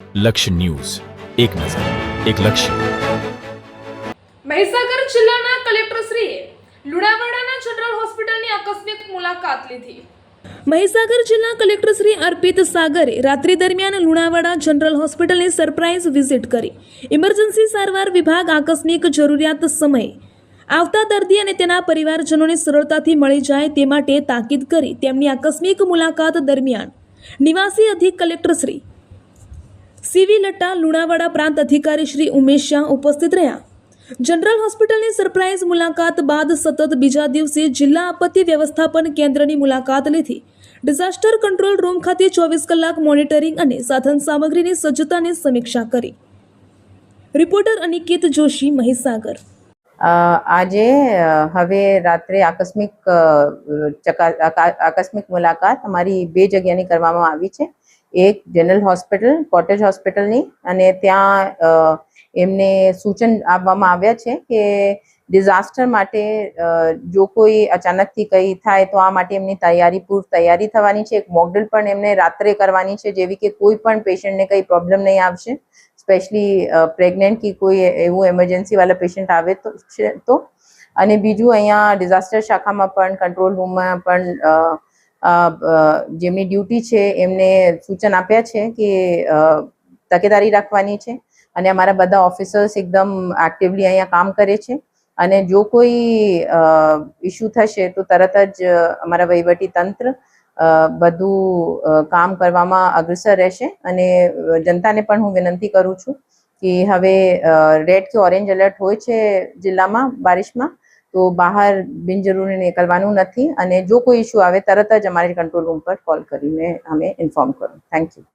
લક્ષ્ય ન્યૂઝ, એક નજર, એક લક્ષ્ય. મહીસાગર જિલ્લાના કલેક્ટરશ્રીએ લુણાવાડાના જનરલ હોસ્પિટલની આકસ્મિક મુલાકાત લીધી. મહીસાગર જિલ્લા કલેક્ટર શ્રી અર્પિત સાગરે રાત્રિ દરમિયાન લુણાવાડા જનરલ હોસ્પિટલની સરપ્રાઇઝ વિઝિટ કરી ઇમરજન્સી સારવાર વિભાગ આકસ્મિક જરૂરિયાત સમયે આવતા દર્દી અને તેના પરિવારજનોને સરળતાથી મળી જાય તે માટે તાકીદ કરી તેમની આકસ્મિક મુલાકાત દરમિયાન નિવાસી અધિક કલેક્ટર શ્રી સીવી લટ્ટા, લુણાવાડા પ્રાંત અધિકારી શ્રી ઉમેશ શાહ ઉપસ્થિત રહ્યા. જનરલ હોસ્પિટલની સરપ્રાઇઝ મુલાકાત બાદ સતત બીજા દિવસે જિલ્લા આપત્તિ વ્યવસ્થાપન કેન્દ્રની મુલાકાત લીધી. ડિઝાસ્ટર કંટ્રોલ રૂમ ખાતે 24 કલાક મોનિટરિંગ અને સાધન સામગ્રીની સજ્જતાની સમીક્ષા કરી. રિપોર્ટર અનિકેત જોશી, મહીસાગર. આજે હવે રાત્રે આકસ્મિક મુલાકાત અમારી બે જગ્યાની કરવામાં આવી છે. એક જનરલ હોસ્પિટલ, કોટેજ હોસ્પિટલની, અને ત્યાં એમને સૂચન આપવામાં આવ્યા છે કે ડિઝાસ્ટર માટે જો કોઈ અચાનકથી કંઈ થાય તો આ માટે એમની તૈયારી થવાની છે. એક મોકડ્રીલ પણ એમને રાત્રે કરવાની છે, જેવી કે કોઈ પણ પેશન્ટને કંઈ પ્રોબ્લેમ નહીં આવશે, સ્પેશલી પ્રેગ્નન્ટ કે કોઈ એવું એમરજન્સીવાળા પેશન્ટ આવે તો. અને બીજું, અહીંયા ડિઝાસ્ટર શાખામાં પણ, કંટ્રોલ રૂમમાં પણ જેમની ડ્યુટી છે એમને સૂચન આપ્યા છે કે તકેદારી રાખવાની છે. અને અમારા બધા ઓફિસર્સ એકદમ એક્ટિવલી અહીંયા કામ કરે છે. અને જો કોઈ ઇસ્યુ થશે તો તરત જ અમારા વહીવટી તંત્ર બધું કામ કરવામાં અગ્રસર રહેશે. અને જનતાને પણ હું વિનંતી કરું છું કે હવે રેડ કે ઓરેન્જ એલર્ટ હોય છે જિલ્લામાં બારિશમાં, તો બહાર બિનજરૂરી નીકળવાનું નથી. અને જો કોઈ ઇસ્યુ આવે તરત જ અમારી કંટ્રોલ રૂમ પર કોલ કરીને અમે ઇન્ફોર્મ કરો. Thank you.